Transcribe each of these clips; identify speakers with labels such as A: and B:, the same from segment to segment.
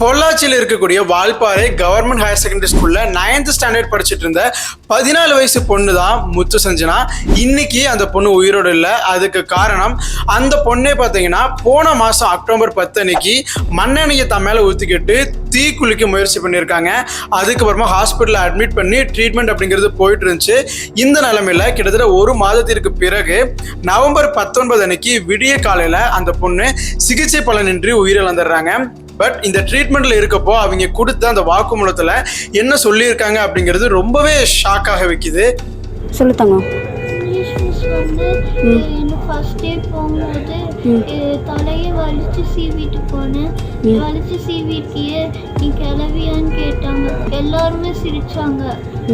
A: பொள்ளாச்சியில் இருக்கக்கூடிய Valparai government higher secondary ஸ்கூல்ல 9th ஸ்டாண்டர்ட் படிச்சுட்டு இருந்த 14 வயசு பொண்ணு தான் முத்து சஞ்சனா. இன்னைக்கு அந்த பொண்ணு உயிரோடு இல்லை. அதுக்கு காரணம் அந்த பொண்ணே பார்த்தீங்கன்னா போன மாதம் அக்டோபர் 10 அன்னைக்கு மண்ணெண்ணெயை தன் மேலே ஊற்றிக்கிட்டு தீக்குளிக்க முயற்சி பண்ணியிருக்காங்க. அதுக்கப்புறமா ஹாஸ்பிட்டலில் அட்மிட் பண்ணி ட்ரீட்மெண்ட் அப்படிங்கிறது போயிட்டு இருந்துச்சு. இந்த நிலைமையில் கிட்டத்தட்ட ஒரு மாதத்திற்கு பிறகு நவம்பர் 19 அன்னைக்கு விடிய காலையில் அந்த பொண்ணு சிகிச்சை பலனின்றி உயிரிழந்துடுறாங்க. பட் இந்த ட்ரீட்மெண்ட்ல இருக்கப்போ அவங்க கொடுத்த அந்த வாக்குமூலத்துல என்ன சொல்லியிருக்காங்க அப்படிங்கிறது ரொம்பவே ஷாக்காக வைக்குது.
B: சொல்லுத்தாங்க.
C: ஃபர்ஸ்ட் டே போகும்போது தலையை வலிச்சு சீவிட்டு போனேன். வலிச்சு சீவிட்டியே நீ கிளவியான்னு கேட்டாங்க. எல்லாருமே சிரிச்சாங்க.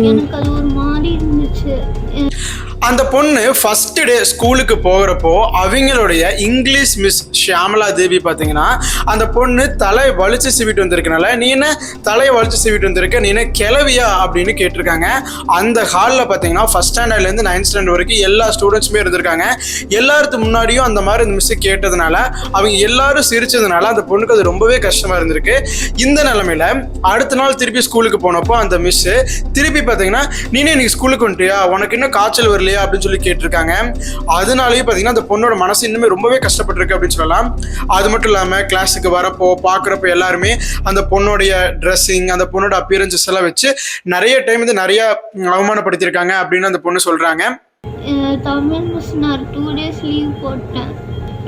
C: எனக்கு அது ஒரு மாதிரி இருந்துச்சு.
A: அந்த பொண்ணு ஃபர்ஸ்ட் டே ஸ்கூலுக்கு போகிறப்போ அவங்களுடைய இங்கிலீஷ் மிஸ் ஷியாமலா தேவி பார்த்தீங்கன்னா அந்த பொண்ணு தலை வலிச்சு சீவிட்டு வந்திருக்கனால நீ என்ன தலையை வலிச்சு சீவிட்டு வந்திருக்க, நீ என்ன கிளவியா அப்படின்னு கேட்டிருக்காங்க. அந்த ஹாலில் பார்த்தீங்கன்னா ஃபர்ஸ்ட் ஸ்டாண்டர்ட்லேருந்து 9th ஸ்டாண்டர்ட் வரைக்கும் எல்லா ஸ்டூடெண்ட்ஸுமே இருந்திருக்காங்க. எல்லாத்துக்கு முன்னாடியும் அந்த மாதிரி இந்த மிஸ் கேட்டதுனால அவங்க எல்லாரும் சிரிச்சதுனால அந்த பொண்ணுக்கு அது ரொம்பவே கஷ்டமாக இருந்திருக்கு. இந்த நிலைமையில அடுத்த நாள் திருப்பி ஸ்கூலுக்கு போனப்போ அந்த மிஸ் திருப்பி பார்த்தீங்கன்னா நீனே இன்னைக்கு ஸ்கூலுக்கு வந்துட்டியா, உனக்கு இன்னும் காய்ச்சல் வரலையா அப்படின்னு சொல்லி கேட்டிருக்காங்க. அதனாலேயே பார்த்தீங்கன்னா அந்த பொண்ணோட மனசு இன்னுமே ரொம்பவே கஷ்டப்பட்டிருக்கு அப்படின்னு சொல்லலாம். அது மட்டும் இல்லாமல் கிளாஸுக்கு வரப்போ பார்க்குறப்போ எல்லாருமே அந்த பொண்ணோடைய ட்ரெஸ்ஸிங் அந்த பொண்ணோட அப்பியரன்சஸ் எல்லாம் வச்சு நிறைய டைம் வந்து நிறைய அவமானப்படுத்தியிருக்காங்க அப்படின்னு அந்த பொண்ணு சொல்றாங்க.
C: தமிழ் மிஸ் நான் 2 days லீவ் போட்டேன்.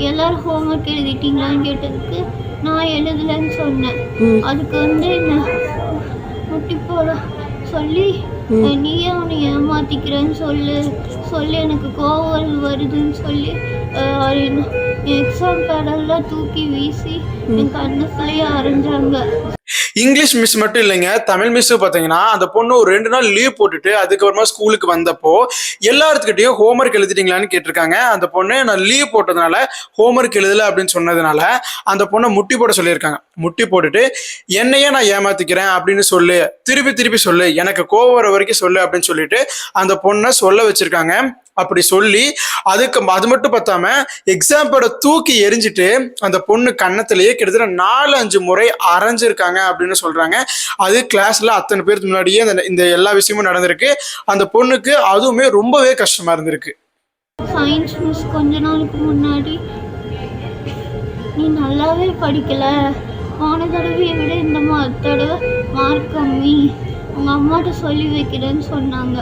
C: எல்லாரும் ஹோம்ஒர்க் எழுதிட்டீங்களான்னு கேட்டதுக்கு நான் எழுதலைன்னு சொன்னேன். அதுக்கு வந்து என்ன முட்டி போட சொல்லி நீயே அவனை ஏமாத்திக்கிறேன்னு சொல்லி எனக்கு கோவம் வருதுன்னு சொல்லி எக்ஸாம் பேடெல்லாம் தூக்கி வீசி என் கண்ணத்துலேயே அரைஞ்சாங்க.
A: இங்கிலீஷ் மிஸ் மட்டும் இல்லைங்க, தமிழ் மிஸ் பார்த்தீங்கன்னா அந்த பொண்ணு ஒரு 2 நாள் லீவ் போட்டுட்டு அதுக்கப்புறமா ஸ்கூலுக்கு வந்தப்போ எல்லாத்துக்கிட்டையும் ஹோம்ஒர்க் எழுதிட்டீங்களான்னு கேட்டிருக்காங்க. அந்த பொண்ணு நான் லீவ் போட்டதுனால ஹோம்ஒர்க் எழுதலை அப்படின்னு சொன்னதுனால அந்த பொண்ணை முட்டி போட சொல்லியிருக்காங்க. முட்டி போட்டுட்டு என்னையே நான் ஏமாத்திக்கிறேன் அப்படின்னு சொல்லு, திருப்பி சொல்லு, எனக்கு கோவம் வர வரைக்கும் சொல்லு அப்படின்னு சொல்லிட்டு அந்த பொண்ணை சொல்ல வச்சிருக்காங்க. அப்படி சொல்லி அது மட்டும் பார்த்தாம எக்ஸாம்போட தூக்கி எரிஞ்சிட்டு அந்த பொண்ணு கன்னத்திலேயே கிட்டத்தட்ட 4-5 முறை அரைஞ்சிருக்காங்க அப்படின்னு சொல்றாங்க. அது கிளாஸ்ல அத்தனை பேருக்கு முன்னாடியே இந்த எல்லா விஷயமும் நடந்திருக்கு. அந்த பொண்ணுக்கு அதுவுமே ரொம்பவே கஷ்டமா இருந்திருக்கு.
C: சயின்ஸ் மிஸ் கொஞ்ச நாளுக்கு முன்னாடி நீ நல்லாவே படிக்கல, போன தடவையை விட இந்த தடவை மார்க் கம்மி, உங்க அம்மாட்ட சொல்லி வைக்கிறேன்னு சொன்னாங்க.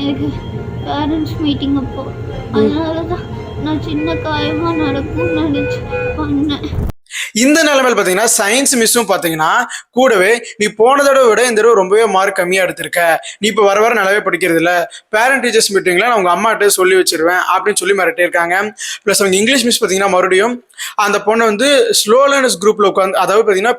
C: எனக்கு பேரண்ட்ஸ் மீட்டிங் அப்போ அதனால தான் நான் சின்ன காயமாக நடக்கும்னு நினச்சி பண்ணேன்.
A: இந்த நிலைமையில் பார்த்தீங்கன்னா சயின்ஸ் மிஸ்ஸும் பார்த்தீங்கன்னா கூடவே நீ போன தடவை விட இந்த தடவை ரொம்பவே மார்க் கம்மியாக எடுத்திருக்க, நீ இப்போ வர நல்லாவே படிக்கிறது இல்லை, பேரண்ட் டீச்சர்ஸ் மீட்டிங்கில் நான் உங்கள் அம்மாட்ட சொல்லி வச்சிருவேன் அப்படின்னு சொல்லி மிரட்டியிருக்காங்க. ப்ளஸ் அவங்க இங்கிலீஷ் மிஸ் பார்த்தீங்கன்னா மறுபடியும் அந்த பொண்ணை வந்து ஸ்லோ லேர்னர்ஸ் குரூப்பில் உட்காந்து, அதாவது பார்த்தீங்கன்னா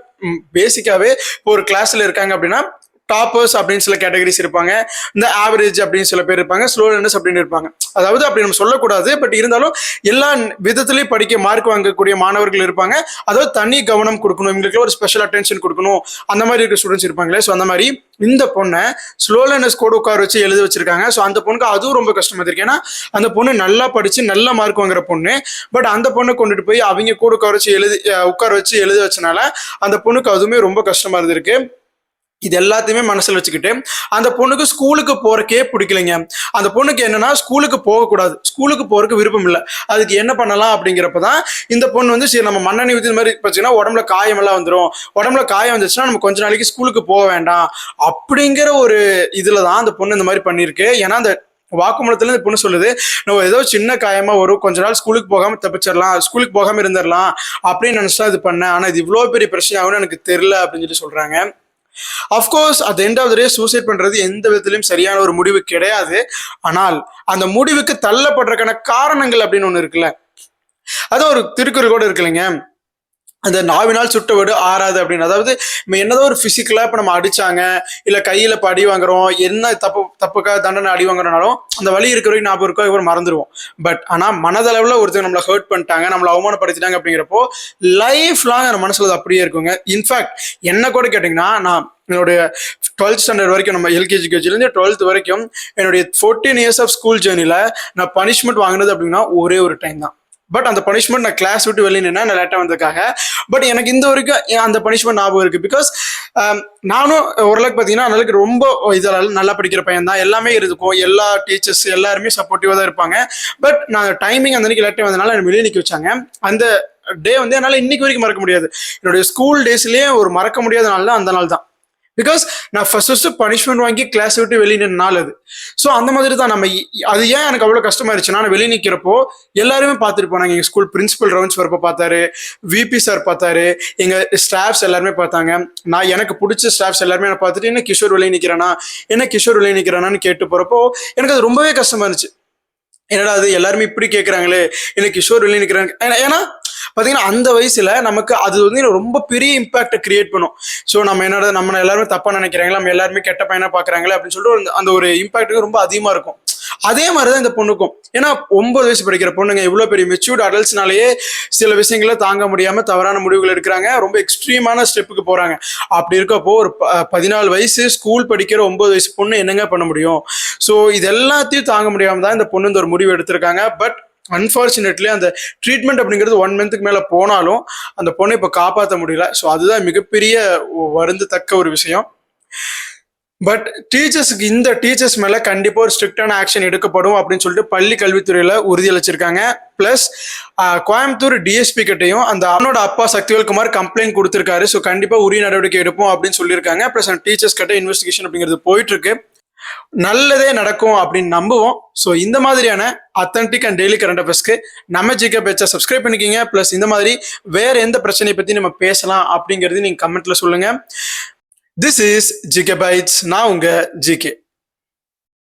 A: பேசிக்காகவே இப்போ ஒரு கிளாஸில் இருக்காங்க அப்படின்னா டாப்பர்ஸ் அப்படின்னு சில கேட்டகரிஸ் இருப்பாங்க, இந்த ஆவரேஜ் அப்படின்னு சில பேர் இருப்பாங்க, ஸ்லோ லேர்னர்ஸ் அப்படின்னு இருப்பாங்க. அதாவது அப்படி நம்ம சொல்லக்கூடாது, பட் இருந்தாலும் எல்லா விதத்துலையும் படிக்க மார்க் வாங்கக்கூடிய மாணவர்கள் இருப்பாங்க. அதாவது தனி கவனம் கொடுக்கணும், இவங்களுக்கு ஒரு ஸ்பெஷல் அட்டென்ஷன் கொடுக்கணும், அந்த மாதிரி இருக்க ஸ்டூடெண்ட்ஸ் இருப்பாங்களே. ஸோ அந்த மாதிரி இந்த பொண்ணை ஸ்லோ லேர்னர்ஸ் கூட உட்கார வச்சு எழுத வச்சிருக்காங்க. ஸோ அந்த பொண்ணுக்கு அதுவும் ரொம்ப கஷ்டமா இருக்கு. ஏன்னா அந்த பொண்ணு நல்லா படிச்சு நல்ல மார்க் வாங்குற பொண்ணு. பட் அந்த பொண்ணை கொண்டுட்டு போய் அவங்க கூட உட்கார வச்சு எழுத வச்சனால அந்த பொண்ணுக்கு அதுவுமே ரொம்ப கஷ்டமா இருந்திருக்கு. இது எல்லாத்தையுமே மனசில் வச்சுக்கிட்டு அந்த பொண்ணுக்கு ஸ்கூலுக்கு போறக்கே பிடிக்கலைங்க. அந்த பொண்ணுக்கு என்னன்னா ஸ்கூலுக்கு போகக்கூடாது, ஸ்கூலுக்கு போறதுக்கு விருப்பம் இல்லை. அதுக்கு என்ன பண்ணலாம் அப்படிங்கிறப்பதான் இந்த பொண்ணு வந்து சரி நம்ம மண்ணெண்ணெய் ஊற்றி மாதிரி பார்த்தீங்கன்னா உடம்புல காயமெல்லாம் வந்துடும், உடம்புல காயம் வந்துச்சுன்னா நம்ம கொஞ்ச நாளைக்கு ஸ்கூலுக்கு போக வேண்டாம் அப்படிங்கிற ஒரு இதுல தான் அந்த பொண்ணு இந்த மாதிரி பண்ணியிருக்கு. ஏன்னா அந்த வாக்குமூலத்துல இந்த பொண்ணு சொல்லுது, நம்ம ஏதோ சின்ன காயமா வரும், கொஞ்ச நாள் ஸ்கூலுக்கு போகாம தப்பிச்சிடலாம், ஸ்கூலுக்கு போகாம இருந்துடலாம் அப்படின்னு நினைச்சா இது பண்ணேன். ஆனா இது இவ்வளவு பெரிய பிரச்சனை ஆகும்னு எனக்கு தெரியல அப்படின்னு சொல்லி சொல்றாங்க. Of course at end of the day suicide பண்றது எந்த விதத்திலையும் சரியான ஒரு முடிவு கிடையாது. ஆனால் அந்த முடிவுக்கு தள்ளப்படுறதுக்கான காரணங்கள் அப்படின்னு ஒண்ணு இருக்குல்ல, அது ஒரு திருக்குறள் கூட இருக்குல்லைங்க, அந்த நாவினால் சுட்ட வீடு ஆறாது அப்படின்னு. அதாவது நம்ம என்னதான் ஒரு பிசிக்கலா இப்ப நம்ம அடிச்சாங்க இல்ல கையில இப்ப அடி வாங்குறோம், என்ன தப்புக்காக தண்டனை அடி வாங்குறனாலும் அந்த வலி இருக்கிற வரைக்கும் ஞாபகம் இருக்கோ இவர் மறந்துடுவோம். பட் ஆனா மனதளவுல ஒருத்தர் நம்மளை ஹர்ட் பண்ணிட்டாங்க, நம்மளை அவமானப்படுத்திட்டாங்க அப்படிங்கிறப்போ லைஃப் லாங் அந்த மனசுல அப்படியே இருக்குங்க. இன்ஃபேக்ட் என்ன கூட கேட்டீங்கன்னா நான் என்னுடைய 12th ஸ்டாண்டர்ட் வரைக்கும், நம்ம எல்கேஜி கேஜிலேருந்து 12th வரைக்கும் என்னுடைய 14 years ஆஃப் ஸ்கூல் ஜேர்னில நான் பனிஷ்மெண்ட் வாங்கினது அப்படின்னா ஒரே ஒரு டைம் தான். பட் அந்த பனிஷ்மெண்ட் நான் கிளாஸ் விட்டு வெளியே நின்னா நான் லேட்டாக வந்ததுக்காக. பட் எனக்கு இந்த வரைக்கும் அந்த பனிஷ்மெண்ட் ஞாபகம் இருக்கு. பிகாஸ் நானும் ஓரளவுக்கு பார்த்தீங்கன்னா அந்தளவுக்கு ரொம்ப இதெல்லாம் நல்லா படிக்கிற பையன் தான், எல்லாமே இருக்கும், எல்லா டீச்சர்ஸ் எல்லாருமே சப்போர்ட்டிவாக தான் இருப்பாங்க. பட் நான் டைமிங் அந்த அன்னைக்கு லேட்டாக வந்தனால என்னை வெளியே நிற்க வச்சாங்க. அந்த டே வந்து என்னால் இன்னைக்கு வரைக்கும் மறக்க முடியாது. என்னுடைய ஸ்கூல் டேஸ்லேயே ஒரு மறக்க முடியாத நாள் தான் அந்த நாள் தான். பிகாஸ் நான் ஃபர்ஸ்ட் பனிஷ்மெண்ட் வாங்கி கிளாஸ் விட்டு வெளியே நின்ற நாள் அது. ஸோ அந்த மாதிரி தான் நம்ம அது ஏன் எனக்கு அவ்வளோ கஷ்டமாயிருச்சுன்னா, நான் வெளியே நிற்கிறப்போ எல்லாருமே பார்த்துட்டு போனாங்க. எங்கள் ஸ்கூல் பிரின்சிபல் ரவுண்ட்ஸ் வரப்போ பார்த்தாரு, விபி சார் பார்த்தாரு, எங்கள் ஸ்டாஃப்ஸ் எல்லாருமே பார்த்தாங்க. நான் எனக்கு பிடிச்ச ஸ்டாஃப்ஸ் எல்லாருமே நான் பார்த்துட்டு என்ன கிஷோர் வெளியே நிற்கிறானான்னு கேட்டு போகிறப்போ எனக்கு அது ரொம்பவே கஷ்டமா இருந்துச்சு. என்னடா அது எல்லாருமே இப்படி கேட்குறாங்களே, என்ன கிஷோர் வெளியே நிற்கிறாங்க. ஏன்னா பார்த்தீங்கன்னா அந்த வயசுல நமக்கு அது வந்து ரொம்ப பெரிய இம்பாக்டை கிரியேட் பண்ணும். ஸோ நம்ம எல்லாருமே தப்பா நினைக்கிறாங்களா, நம்ம எல்லாருமே கெட்ட பையனா பாக்குறாங்களே அப்படின்னு சொல்லிட்டு அந்த ஒரு இம்பாக்ட் ரொம்ப அதிகமா இருக்கும். அதே மாதிரிதான் இந்த பொண்ணுக்கும். ஏன்னா 9 வயசு படிக்கிற பொண்ணுங்க இவ்வளவு பெரிய மெச்சூர்ட் அடல்ட்ஸ்னாலேயே சில விஷயங்களை தாங்க முடியாம தவறான முடிவுகள் எடுக்கிறாங்க, ரொம்ப எக்ஸ்ட்ரீமான ஸ்டெப்புக்கு போறாங்க. அப்படி இருக்கப்போ ஒரு 14 வயசு ஸ்கூல் படிக்கிற 9 வயசு பொண்ணு என்னங்க பண்ண முடியும்? ஸோ இது எல்லாத்தையும் தாங்க முடியாம தான் இந்த பொண்ணு இந்த ஒரு முடிவு எடுத்திருக்காங்க. பட் அன்பார்ச்சுனேட்லி அந்த ட்ரீட்மெண்ட் அப்படிங்கிறது 1 மந்த்துக்கு மேல போனாலும் அந்த பொண்ணை இப்போ காப்பாற்ற முடியல. ஸோ அதுதான் மிகப்பெரிய வருந்தத்தக்க ஒரு விஷயம். பட் இந்த டீச்சர்ஸ் மேல கண்டிப்பா ஒரு ஸ்ட்ரிக்டான ஆக்ஷன் எடுக்கப்படும் அப்படின்னு சொல்லிட்டு பள்ளி கல்வித்துறையில உறுதியளிச்சிருக்காங்க. பிளஸ் கோயம்புத்தூர் டிஎஸ்பி கிட்டையும் அந்த அவனோட அப்பா சக்திவேல் குமார் கம்ப்ளைண்ட் கொடுத்திருக்காரு. ஸோ கண்டிப்பா உரிய நடவடிக்கை எடுப்போம் அப்படின்னு சொல்லியிருக்காங்க. பிளஸ் அந்த டீச்சர்ஸ் கிட்ட இன்வெஸ்டிகேஷன் அப்படிங்கிறது போயிட்டு இருக்கு. நல்லதே நடக்கும் அப்படின்னு நம்புவோம். ஸோ இந்த மாதிரியான அத்தன்டிக் அண்ட் டெய்லி கரண்ட் அஃபேர்ஸ்க்கு நம்ம ஜிகே பேச்சை சப்ஸ்கிரைப் பண்ணிக்கிங்க. பிளஸ் இந்த மாதிரி வேற எந்த பிரச்சனையை பத்தி நம்ம பேசலாம் அப்படிங்கிறது நீங்க கமெண்ட்ல சொல்லுங்க. This is GK bytes. நான் உங்க ஜிகே.